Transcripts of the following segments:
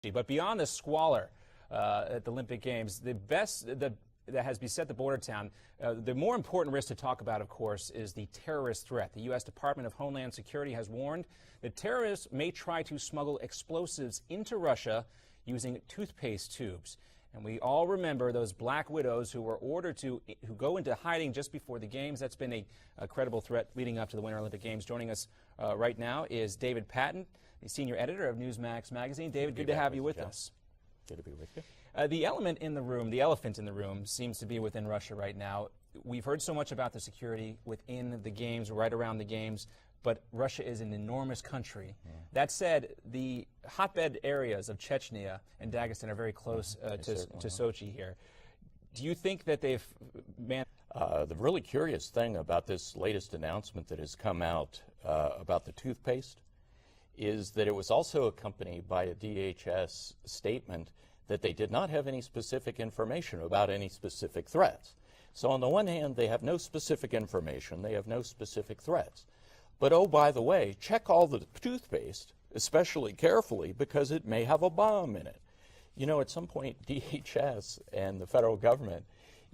But beyond the squalor at the Olympic Games, that has beset the border town, the more important risk to talk about, of course, is the terrorist threat. The U.S. Department of Homeland Security has warned that terrorists may try to smuggle explosives into Russia using toothpaste tubes. And we all remember those black widows who were ordered who go into hiding just before the games. That's been a credible threat leading up to the Winter Olympic Games. Joining us right now is David Patten, the senior editor of Newsmax magazine. David, good to have you with us. Good to be with you. The elephant in the room seems to be within Russia right now. We've heard so much about the security within the games, right around the games, but Russia is an enormous country. That said, the hotbed areas of Chechnya and Dagestan are very close to Sochi here. Do you think that they've managed? The really curious thing about this latest announcement that has come out about the toothpaste is that it was also accompanied by a DHS statement that they did not have any specific information about any specific threats. So on the one hand, they have no specific information, they have no specific threats. But oh, by the way, check all the toothpaste, especially carefully, because it may have a bomb in it. You know, at some point, DHS and the federal government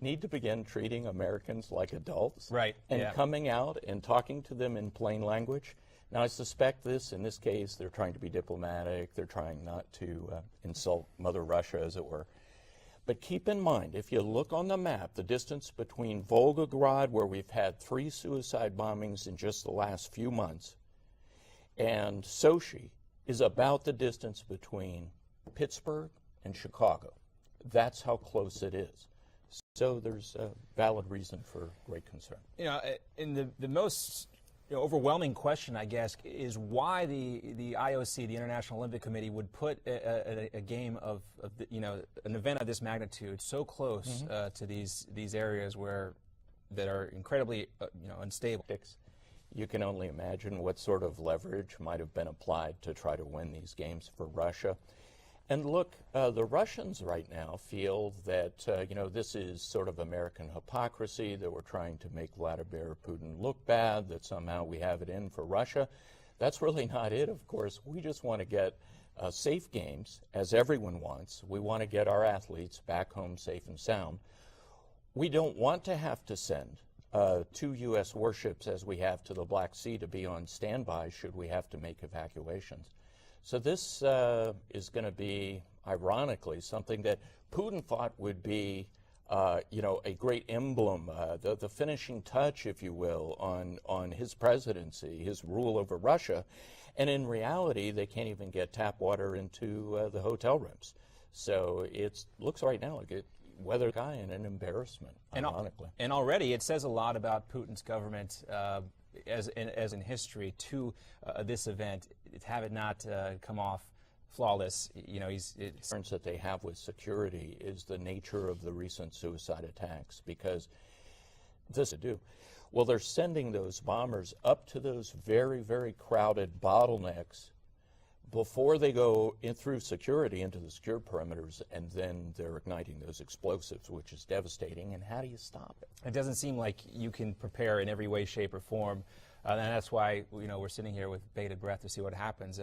need to begin treating Americans like adults. Right. And coming out and talking to them in plain language. Now, I suspect in this case, they're trying to be diplomatic. They're trying not to insult Mother Russia, as it were. But keep in mind, if you look on the map, the distance between Volgograd, where we've had 3 suicide bombings in just the last few months, and Sochi is about the distance between Pittsburgh and Chicago. That's how close it is. So there's a valid reason for great concern. You know, in the most overwhelming question, I guess, is why the IOC, the International Olympic Committee, would put a game of an event of this magnitude so close to these areas that are incredibly unstable. You can only imagine what sort of leverage might have been applied to try to win these games for Russia. And look, the Russians right now feel that, this is sort of American hypocrisy, that we're trying to make Vladimir Putin look bad, that somehow we have it in for Russia. That's really not it, of course. We just want to get safe games, as everyone wants. We want to get our athletes back home safe and sound. We don't want to have to send 2 U.S. warships, as we have to the Black Sea, to be on standby should we have to make evacuations. So this is going to be, ironically, something that Putin thought would be, a great emblem, the finishing touch, if you will, on his presidency, his rule over Russia. And in reality, they can't even get tap water into the hotel rooms. So it looks right now like a weather guy and an embarrassment, ironically. And already it says a lot about Putin's government as in history to this event, have it not come off flawless. The concerns that they have with security is the nature of the recent suicide attacks, because this to do. Well, they're sending those bombers up to those very, very crowded bottlenecks before they go in through security into the secure perimeters, and then they're igniting those explosives, which is devastating. And how do you stop it? It doesn't seem like you can prepare in every way, shape, or form, and that's why we're sitting here with bated breath to see what happens.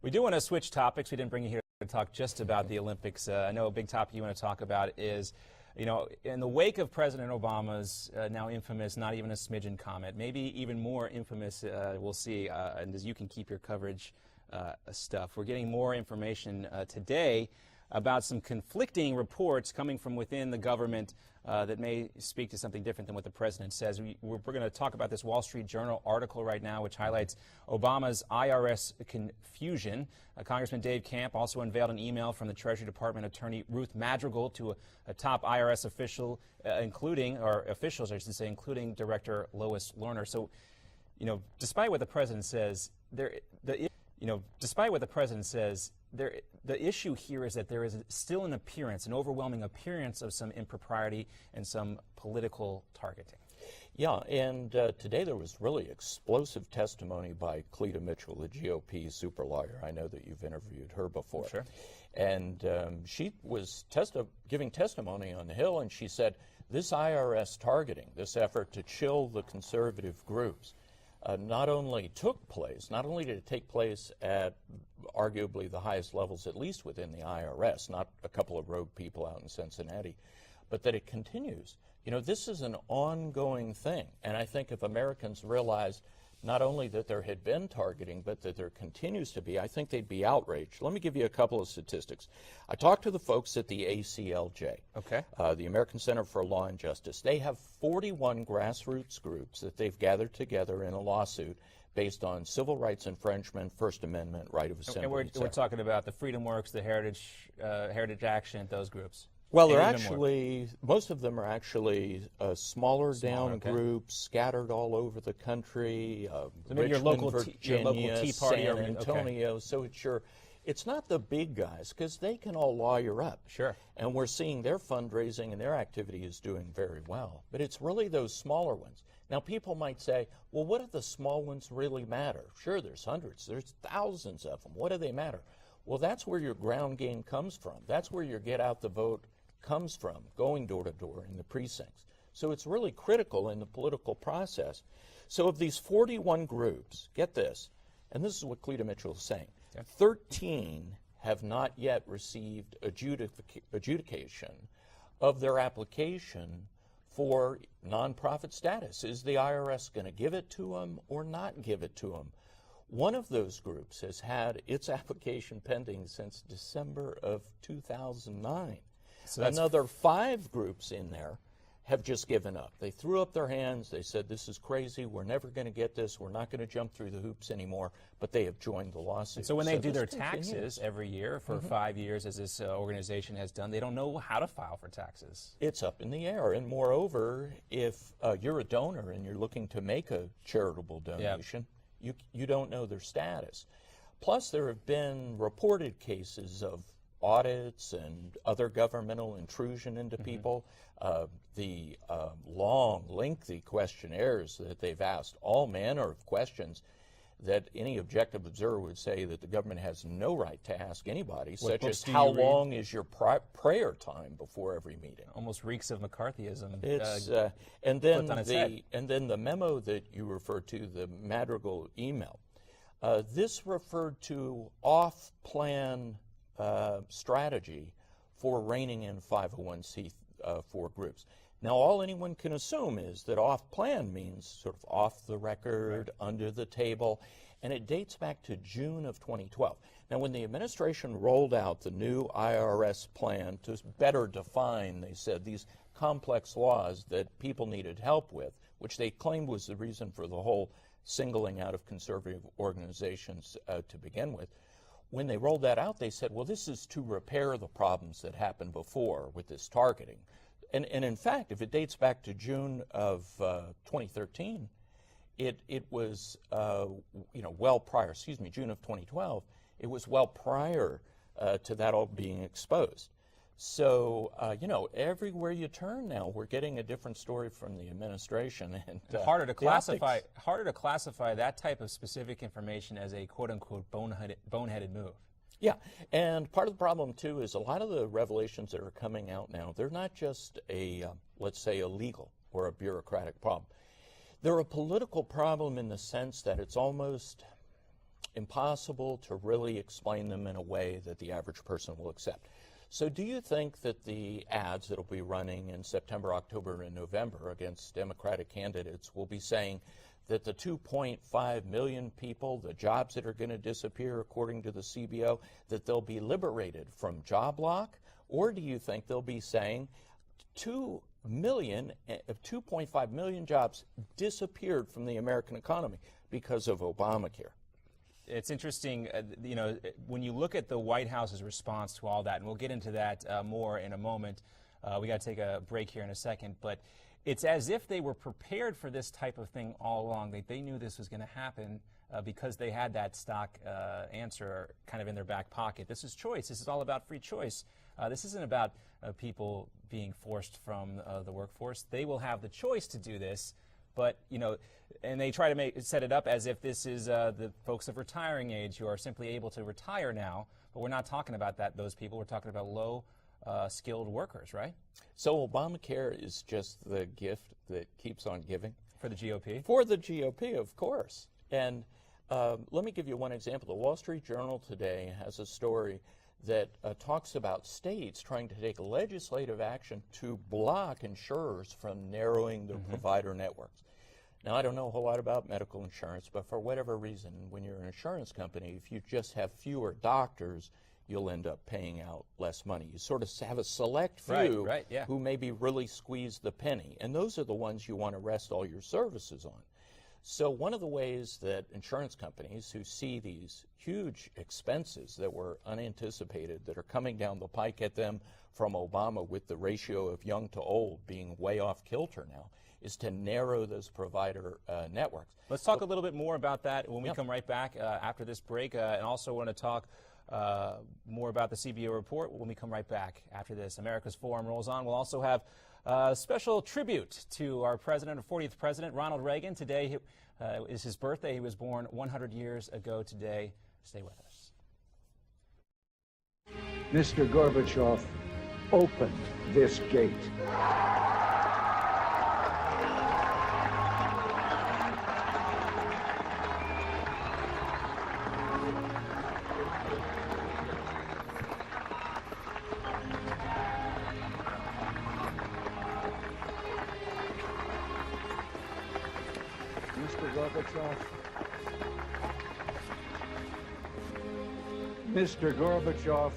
We do want to switch topics. We didn't bring you here to talk just about the Olympics. I know a big topic you want to talk about is, in the wake of President Obama's now infamous, not even a smidgen comment, maybe even more infamous, we'll see, and as you can keep your coverage stuff. We're getting more information today about some conflicting reports coming from within the government that may speak to something different than what the president says. We're going to talk about this Wall Street Journal article right now, which highlights Obama's IRS confusion. Congressman Dave Camp also unveiled an email from the Treasury Department attorney Ruth Madrigal to a top IRS official, including Director Lois Lerner. So, despite what the president says, the issue here is that there is still an overwhelming appearance of some impropriety and some political targeting. Yeah, and today there was really explosive testimony by Cleta Mitchell, the GOP super lawyer. I know that you've interviewed her before. Sure. And she was giving testimony on the Hill, and she said this IRS targeting, this effort to chill the conservative groups, not only took place, not only did it take place at arguably the highest levels, at least within the IRS, not a couple of rogue people out in Cincinnati, but that it continues. You know, this is an ongoing thing, and I think if Americans realize not only that there had been targeting, but that there continues to be, I think they'd be outraged. Let me give you a couple of statistics. I talked to the folks at the ACLJ, the American Center for Law and Justice. They have 41 grassroots groups that they've gathered together in a lawsuit based on civil rights infringement, First Amendment, right of assembly. And we're talking about the Freedom Works, the Heritage Action, those groups. Well, they're actually, most of them are actually smaller down groups scattered all over the country, Richmond, your local Virginia, Tea Party, San Antonio. So it's not the big guys, because they can all lawyer up. Sure. And we're seeing their fundraising and their activity is doing very well. But it's really those smaller ones. Now, people might say, well, what do the small ones really matter? Sure, there's hundreds, there's thousands of them. What do they matter? Well, that's where your ground game comes from. That's where your get out the vote comes from, going door to door in the precincts. So it's really critical in the political process. So of these 41 groups, get this, and this is what Cleta Mitchell is saying, 13 have not yet received adjudication of their application for nonprofit status. Is the IRS going to give it to them or not give it to them? One of those groups has had its application pending since December of 2009. So another 5 groups in there have just given up. They threw up their hands. They said, this is crazy. We're never going to get this. We're not going to jump through the hoops anymore. But they have joined the lawsuit. And so when they do their taxes every year for 5 years, as this organization has done, they don't know how to file for taxes. It's up in the air. And moreover, if you're a donor and you're looking to make a charitable donation, you don't know their status. Plus, there have been reported cases of audits and other governmental intrusion into people. The long, lengthy questionnaires that they've asked, all manner of questions that any objective observer would say that the government has no right to ask anybody, such as how long is your prayer time before every meeting. Almost reeks of McCarthyism. It's, and then the memo that you referred to, the Madrigal email, this referred to off-plan strategy for reining in 501c4 groups. Now, all anyone can assume is that off-plan means sort of off the record, under the table, and it dates back to June of 2012. Now, when the administration rolled out the new IRS plan to better define, they said, these complex laws that people needed help with, which they claimed was the reason for the whole singling out of conservative organizations to begin with, when they rolled that out, they said, well, this is to repair the problems that happened before with this targeting. And in fact, if it dates back to June of 2013, it was, well prior, June of 2012, it was well prior to that all being exposed. So, everywhere you turn now, we're getting a different story from the administration. And harder to classify that type of specific information as a quote-unquote boneheaded move. Yeah, and part of the problem, too, is a lot of the revelations that are coming out now, they're not just a, let's say, a legal or a bureaucratic problem. They're a political problem in the sense that it's almost impossible to really explain them in a way that the average person will accept. So do you think that the ads that will be running in September, October, and November against Democratic candidates will be saying that the 2.5 million people, the jobs that are going to disappear according to the CBO, that they'll be liberated from job lock? Or do you think they'll be saying 2.5 million jobs disappeared from the American economy because of Obamacare? It's interesting, when you look at the White House's response to all that, and we'll get into that more in a moment. We got to take a break here in a second, but it's as if they were prepared for this type of thing all along. They knew this was going to happen because they had that stock answer kind of in their back pocket. This is choice. This is all about free choice. This isn't about people being forced from the workforce. They will have the choice to do this. But, and they try to set it up as if this is the folks of retiring age who are simply able to retire now. But we're not talking about those people. We're talking about low skilled workers, right? So Obamacare is just the gift that keeps on giving? For the GOP? For the GOP, of course. And let me give you one example. The Wall Street Journal today has a story that talks about states trying to take legislative action to block insurers from narrowing their provider networks. Now, I don't know a whole lot about medical insurance, but for whatever reason, when you're an insurance company, if you just have fewer doctors, you'll end up paying out less money. You sort of have a select few who maybe really squeeze the penny, and those are the ones you want to rest all your services on. So one of the ways that insurance companies who see these huge expenses that were unanticipated, that are coming down the pike at them from Obama with the ratio of young to old being way off kilter now, is to narrow those provider networks. Let's talk a little bit more about that when we come right back after this break, and also want to talk more about the CBO report when we come right back after this. America's Forum rolls on. We'll also have a special tribute to our president, our 40th president, Ronald Reagan. Today is his birthday. He was born 100 years ago today. Stay with us. Mr. Gorbachev, open this gate. Mr. Gorbachev. Mr. Gorbachev,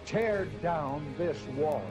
tear down this wall.